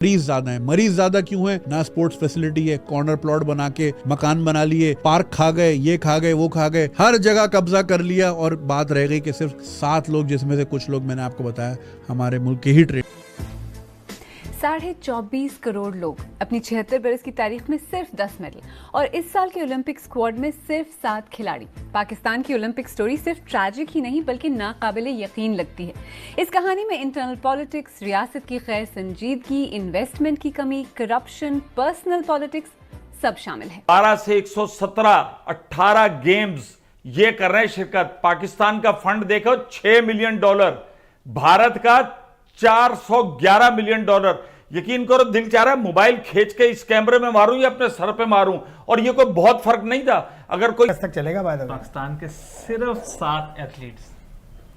मरीज ज्यादा क्यों है? ना स्पोर्ट्स फैसिलिटी है, कॉर्नर प्लॉट बना के मकान बना लिए, पार्क खा गए, ये खा गए, वो खा गए, हर जगह कब्जा कर लिया और बात रह गई कि सिर्फ 7 लोग, जिसमें से कुछ लोग मैंने आपको बताया हमारे मुल्क के ही ट्रेन। 24.5 करोड़ लोग, अपनी 76 बरस की तारीख में सिर्फ 10 मेडल और इस साल के ओलंपिक स्क्वाड में सिर्फ 7 खिलाड़ी। पाकिस्तान की ओलंपिक स्टोरी सिर्फ ट्रैजिक ही नहीं बल्कि नाकाबिले यकीन लगती है। इस कहानी में इंटरनल पॉलिटिक्स, रियासत की गैर संजीदगी, इन्वेस्टमेंट की कमी, करप्शन, पर्सनल पॉलिटिक्स सब शामिल है। 12 से 117 18 गेम्स ये कर रहे हैं शिरकत। पाकिस्तान का फंड देखो $6 मिलियन, भारत का $411 मिलियन। यकीन करो दिल चाह रहा है मोबाइल खींच के इस कैमरे में मारूं या अपने सर पे मारूं, और ये कोई बहुत फर्क नहीं था। अगर कोई तक चलेगा बाय द वे। पाकिस्तान के सिर्फ 7 एथलीट्स,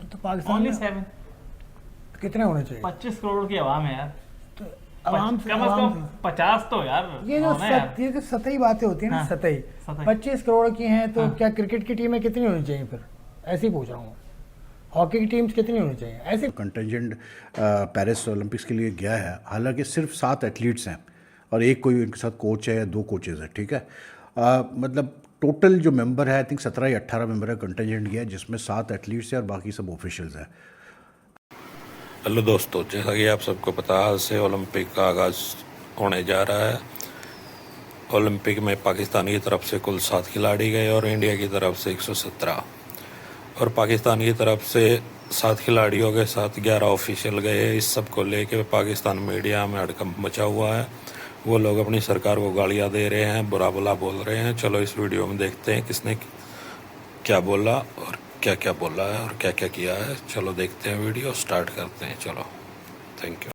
तो पाकिस्तान ओनली में 7। कितने होने चाहिए? 25 करोड़ की आवाम है यार, तो आवाम से कम से कम 50 तो यार ये जो सतही बातें होती है ना, हाँ, सतही 25 करोड़ की हैं तो क्या क्रिकेट की टीमें कितनी होनी चाहिए? फिर ऐसे ही पूछ रहा हूँ, हॉकी की टीम्स कितनी होनी चाहिए? ऐसे कंटिजेंट पेरिस ओलंपिक्स के लिए गया है, हालांकि सिर्फ 7 एथलीट्स हैं और एक कोई उनके साथ कोच है या 2 कोचेज़ हैं, ठीक है। मतलब टोटल जो मेंबर है आई थिंक 17 या 18 मेंबर है कंटिजेंट गया, जिसमें 7 एथलीट्स हैं और बाकी सब ऑफिशियल्स हैं। हेलो दोस्तों, जैसा कि आप सबको पता है, आज से ओलंपिक का आगाज़ होने जा रहा है। ओलंपिक में पाकिस्तान की तरफ से कुल 7 खिलाड़ी गए और इंडिया की तरफ से 117, और पाकिस्तान की तरफ से 7 खिलाड़ियों के साथ 11 ऑफिशियल गए। इस सब को लेके पाकिस्तान मीडिया में हड़कंप मचा हुआ है। वो लोग अपनी सरकार को गालियां दे रहे हैं, बुरा भला बोल रहे हैं। चलो इस वीडियो में देखते हैं किसने क्या बोला और क्या क्या बोला है और क्या क्या किया है। चलो देखते हैं, वीडियो स्टार्ट करते हैं। चलो, थैंक यू।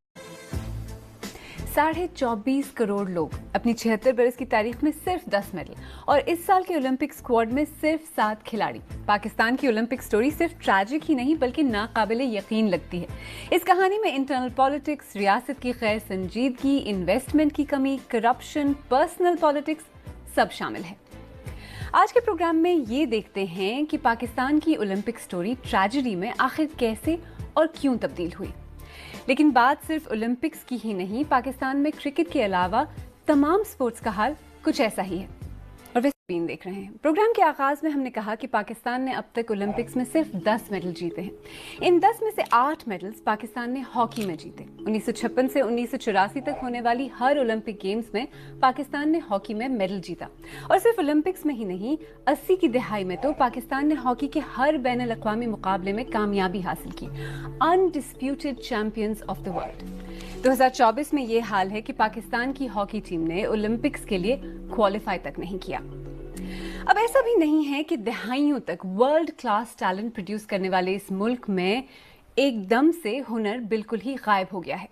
24.5 करोड़ लोग, अपनी 76 बरस की तारीख में सिर्फ 10 मेडल और इस साल के ओलंपिक स्क्वाड में सिर्फ 7 खिलाड़ी। पाकिस्तान की ओलंपिक स्टोरी सिर्फ ट्रैजिक ही नहीं बल्कि नाकाबिले यकीन लगती है। इस कहानी में इंटरनल पॉलिटिक्स, रियासत की गैर संजीदगी, इन्वेस्टमेंट की कमी, करप्शन, पर्सनल पॉलिटिक्स सब शामिल है। आज के प्रोग्राम में ये देखते हैं कि पाकिस्तान की ओलंपिक स्टोरी ट्रेजेडी में आखिर कैसे और क्यों तब्दील हुई। लेकिन बात सिर्फ ओलंपिक्स की ही नहीं, पाकिस्तान में क्रिकेट के अलावा तमाम स्पोर्ट्स का हाल कुछ ऐसा ही है। और वे स्क्रीन देख रहे हैं। प्रोग्राम के आगाज में हमने कहा कि पाकिस्तान ने अब तक ओलंपिक्स में सिर्फ 10 मेडल जीते हैं। इन 10 में से 8 मेडल्स पाकिस्तान ने हॉकी में जीते। 1956 से 1984 तक होने वाली हर ओलंपिक गेम्स में पाकिस्तान ने हॉकी में मेडल जीता। और सिर्फ ओलंपिक्स में ही नहीं, 80 की दहाई में तो पाकिस्तान ने हॉकी के हर बैनुल अक़वामी मुकाबले में कामयाबी हासिल की। Undisputed champions of the world. 2024 में ये हाल है कि पाकिस्तान की हॉकी टीम ने ओलंपिक्स के लिए क्वालिफाई तक नहीं किया। अब ऐसा भी नहीं है कि दहाइयों तक वर्ल्ड क्लास टैलेंट प्रोड्यूस करने वाले इस मुल्क में एकदम से हुनर बिल्कुल ही गायब हो गया है।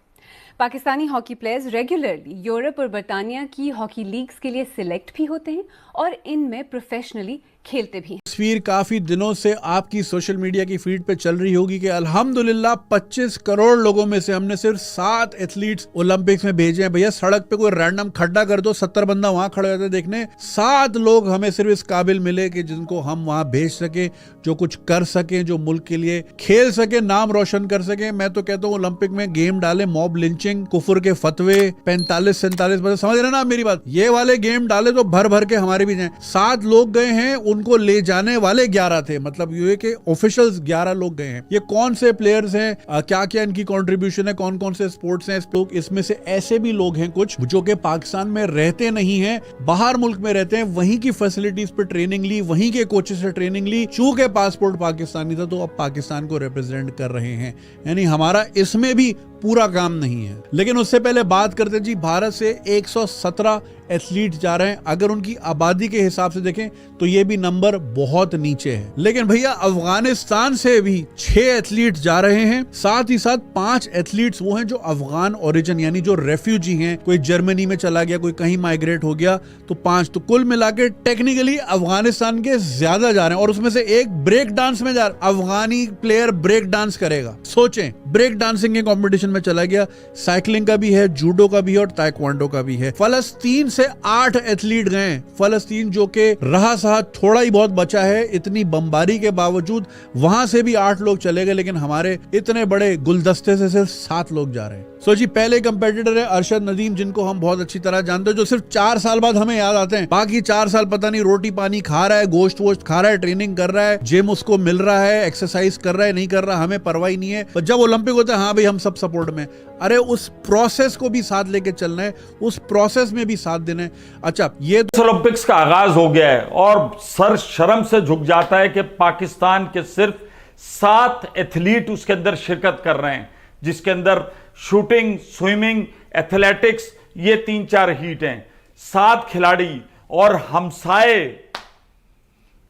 Pakistani hockey players regularly Europe और बर्तानिया की हॉकी लीग्स के लिए सिलेक्ट भी होते हैं और इनमें प्रोफेशनली खेलते भी हैं। तस्वीर काफी दिनों से आपकी सोशल मीडिया की फीड पे चल रही होगी कि अल्हम्दुलिल्लाह 25 करोड़ लोगों में से हमने सिर्फ 7 एथलीट्स ओलंपिक्स में भेजे हैं। भैया सड़क पे कोई रैंडम खड्डा कर दो, 70 बंदा वहां खड़े होते देखने। 7 लोग हमें सिर्फ इस काबिल मिले कि जिनको हम वहां भेज सके, जो कुछ कर सके, जो मुल्क के लिए खेल सके, नाम रोशन कर सके। मैं तो कहता हूँ ओलंपिक में गेम डाले, मॉब लिंचिंग, कुफर के फतवे, 45-47 बजे, समझ रहे ना मेरी बात, ये वाले गेम डाले तो भर भर के हमारे भी जाए। 7 लोग गए हैं, उनको ले जाने वाले 11 थे, मतलब ये के ऑफिशियल्स 11 लोग गए हैं। ये कौन से प्लेयर्स हैं, क्या क्या इनकी कंट्रीब्यूशन है, कौन कौन से स्पोर्ट्स हैं। इसमें से ऐसे भी लोग हैं कुछ जो कि पाकिस्तान में रहते नहीं हैं, बाहर मुल्क में रहते हैं, वहीं की फैसिलिटीज पे ट्रेनिंग ली, वहीं के कोचेस से ट्रेनिंग ली। चूंकि पासपोर्ट पाकिस्तानी था तो अब पाकिस्तान को रिप्रेजेंट कर रहे हैं, यानी हमारा इसमें भी पूरा काम नहीं है। लेकिन उससे पहले बात करते जी, भारत से 117 एथलीट जा रहे हैं। अगर उनकी आबादी के हिसाब से देखें तो ये भी नंबर बहुत नीचे है। लेकिन भैया अफगानिस्तान से भी 6 एथलीट जा रहे हैं, साथ ही साथ 5 एथलीट्स वो हैं जो अफगान ओरिजिन यानी जो रेफ्यूजी हैं, कोई जर्मनी में चला गया, कोई कहीं माइग्रेट हो गया, तो 5, तो कुल मिला के टेक्निकली अफगानिस्तान के ज्यादा जा रहे हैं। और उसमें से एक ब्रेक डांस में जा रहा, अफगानी प्लेयर ब्रेक डांस करेगा। सोचें, ब्रेक डांसिंग के कॉम्पिटिशन में चला गया। साइकिलिंग का भी है, जूडो का भी है और ताइक्वांडो का भी है। फलस्तीन से 8 एथलीट गए। फलस्तीन जो कि रहा सहा थोड़ा ही बहुत बचा है, इतनी बमबारी के बावजूद वहां से भी 8 लोग चले गए, लेकिन हमारे इतने बड़े गुलदस्ते से सिर्फ 7 लोग जा रहे हैं। जी पहले कंपेटिटर है अरशद नदीम, जिनको हम बहुत अच्छी तरह जानते हैं, जो सिर्फ 4 साल बाद हमें याद आते हैं। बाकी 4 साल पता नहीं रोटी पानी खा रहा है, गोश्त वोश्त खा रहा है, ट्रेनिंग कर रहा है, जिम उसको मिल रहा है, एक्सरसाइज कर रहा है, नहीं कर रहा, हमें परवाह नहीं है। पर जब ओलंपिक होता है, हाँ भाई हम सब सपोर्ट में। अरे उस प्रोसेस को भी साथ लेके चलना है, उस प्रोसेस में भी साथ देना है। अच्छा, ये ओलंपिक्स का आगाज हो गया है और सर शर्म से झुक जाता है कि पाकिस्तान के सिर्फ 7 एथलीट उसके अंदर शिरकत कर रहे हैं, जिसके अंदर शूटिंग, स्विमिंग, एथलेटिक्स, ये 3-4 हीट हैं। 7 खिलाड़ी और हमसाए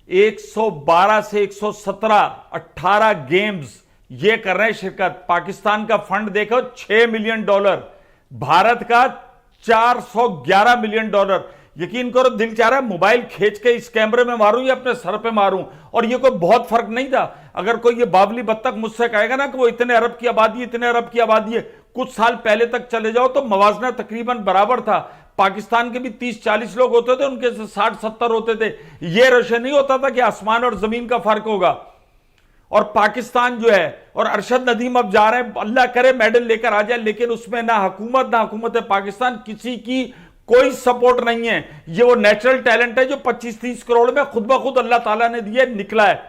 112 से 117 18 गेम्स ये कर रहे हैं शिरकत। पाकिस्तान का फंड देखो $6 मिलियन, भारत का $411 मिलियन। यकीन करो दिल चाह रहा है मोबाइल खींच के इस कैमरे में मारूं या अपने सर पे मारूं। और ये कोई बहुत फर्क नहीं था। अगर कोई ये बावली बत्तख मुझसे कहेगा ना कि वो इतने अरब की आबादी, इतने अरब की आबादी है, कुछ साल पहले तक चले जाओ तो मवाजना तकरीबन बराबर था। पाकिस्तान के भी 30-40 लोग होते थे, उनके से 60-70 होते थे। ये रशे नहीं होता था कि आसमान और जमीन का फर्क होगा। और पाकिस्तान जो है, और अरशद नदीम अब जा रहे हैं, अल्लाह करे मेडल लेकर आ जाए, लेकिन उसमें ना हुकूमत पाकिस्तान किसी की कोई सपोर्ट नहीं है। ये वो नेचुरल टैलेंट है जो 25-30 करोड़ में खुद ब खुद अल्लाह ताला ने दिया, निकला है।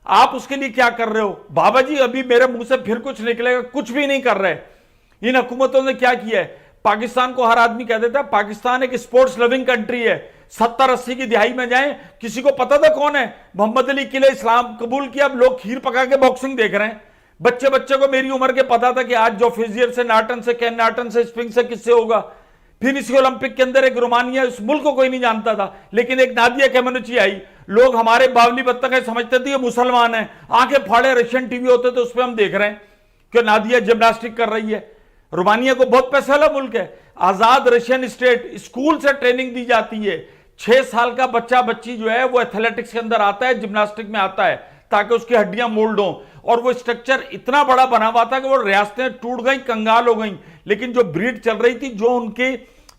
आप उसके लिए क्या कर रहे हो? बाबा जी अभी मेरे मुंह से फिर कुछ निकलेगा, कुछ भी नहीं कर रहे। इन हुकूमतों ने क्या किया है? पाकिस्तान को हर आदमी कह देता है पाकिस्तान एक स्पोर्ट्स लविंग कंट्री है। 70-80 की दिहाई में जाएं, किसी को पता था कौन है? मोहम्मद अली किले इस्लाम कबूल किया, अब लोग खीर पका के बॉक्सिंग देख रहे हैं। बच्चे को मेरी उम्र के पता था कि आज जो फिजियर से, नाटन से, कैन नाटन से, स्प्रिंग से किससे होगा। फिर इसी ओलंपिक के अंदर एक रोमानिया, इस मुल्क को कोई नहीं जानता था, लेकिन एक नादिया केमानुची आई। लोग हमारे बावली बत्तख है समझते थे ये मुसलमान है। आंखें फाड़े रशियन टीवी होते थे, उस पर हम देख रहे हैं कि नादिया जिम्नास्टिक कर रही है। रोमानिया को बहुत पैसा वाला मुल्क है, आजाद रशियन स्टेट, स्कूल से ट्रेनिंग दी जाती है। 6 साल का बच्चा बच्ची जो है वो एथलेटिक्स के अंदर आता है, जिम्नास्टिक में आता है, ताकि उसकी हड्डियां मोल्ड हों। और वो स्ट्रक्चर इतना बड़ा बना हुआ था कि वो रियासतें टूट गई, कंगाल हो गई। लेकिन जो ब्रीड चल रही थी, जो उनके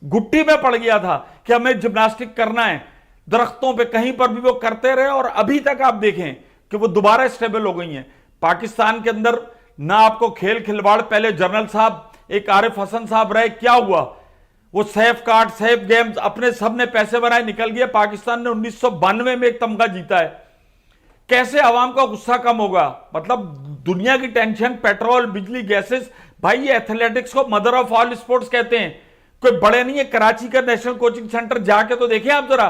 गुट्टी में पड़ गया था कि हमें जिम्नास्टिक करना है, दरख्तों पे कहीं पर भी वो करते रहे, और अभी तक आप देखें कि वो दोबारा स्टेबल हो गई हैं। पाकिस्तान के अंदर ना आपको खेल खिलवाड़, पहले जनरल साहब एक आरिफ हसन साहब रहे, क्या हुआ? वो सेफ कार्ड, सेफ गेम्स, अपने सब ने पैसे बनाए, निकल गए। पाकिस्तान ने 1992 में एक तमगा जीता है। कैसे आवाम का गुस्सा कम होगा? मतलब दुनिया की टेंशन, पेट्रोल, बिजली, गैसेस। भाई ये एथलेटिक्स को मदर ऑफ ऑल स्पोर्ट्स कहते हैं, कोई बड़े नहीं है। कराची का नेशनल कोचिंग सेंटर जाके तो देखें आप जरा,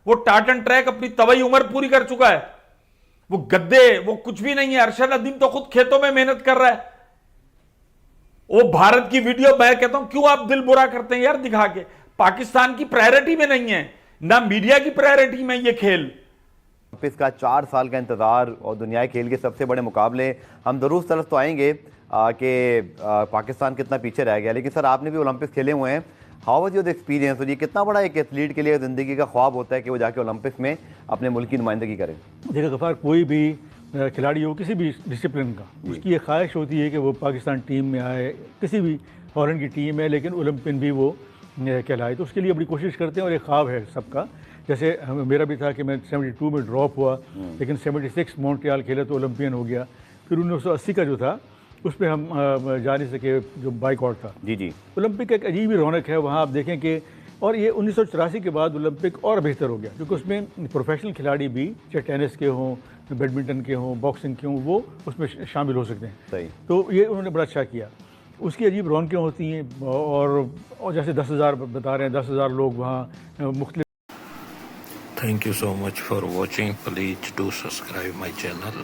वो टाटन ट्रैक अपनी तवई उम्र पूरी कर चुका है। वो गद्दे, वो कुछ भी नहीं है। अरशद नदीम तो खुद खेतों में मेहनत कर रहा है। वो भारत की वीडियो, मैं कहता हूं क्यों आप दिल बुरा करते हैं यार दिखा के? पाकिस्तान की प्रायोरिटी में नहीं है, ना मीडिया की प्रायोरिटी में ये खेल। इसका 4 साल का इंतजार और दुनिया खेल के सबसे बड़े मुकाबले, हम जरूर तरफ तो आएंगे कि पाकिस्तान कितना पीछे रह गया। लेकिन सर आपने भी ओलंपिक्स खेले हुए हैं, हाउ वाज योर एक्सपीरियंस? और ये कितना बड़ा एक एथलीट के लिए ज़िंदगी का ख्वाब होता है कि वो जाके ओलंपिक्स में अपने मुल्क की नुमाइंदगी करे? देखिए गफ़ार, कोई भी खिलाड़ी हो किसी भी डिसिप्लिन का, उसकी ये ख्वाहिश होती है कि वो पाकिस्तान टीम में आए, किसी भी फॉरेन की टीम है लेकिन ओलंपियन भी वो कहलाए। तो उसके लिए बड़ी कोशिश करते हैं और एक ख्वाब है सबका। जैसे मेरा भी था कि मैं 72 में ड्रॉप हुआ, लेकिन 76 मॉन्ट्रियल खेला तो ओलंपियन हो गया। फिर 1980 का जो था उस पर हम जा नहीं सके, जो बाइकआउट था। जी ओलंपिक एक अजीब ही रौनक है वहाँ, आप देखें कि और ये 1984 के बाद ओलंपिक और बेहतर हो गया, क्योंकि उसमें प्रोफेशनल खिलाड़ी भी, चाहे टेनिस के हों, बैडमिंटन के हों, बॉक्सिंग के हों, वो उसमें शामिल हो सकते हैं। सही। तो ये उन्होंने बड़ा अच्छा किया। उसकी अजीब रौनकें होती हैं, और जैसे 10,000 बता रहे हैं, 10,000 लोग वहाँ मुख्तलिफ। Thank you so much for watching. Please do subscribe my channel.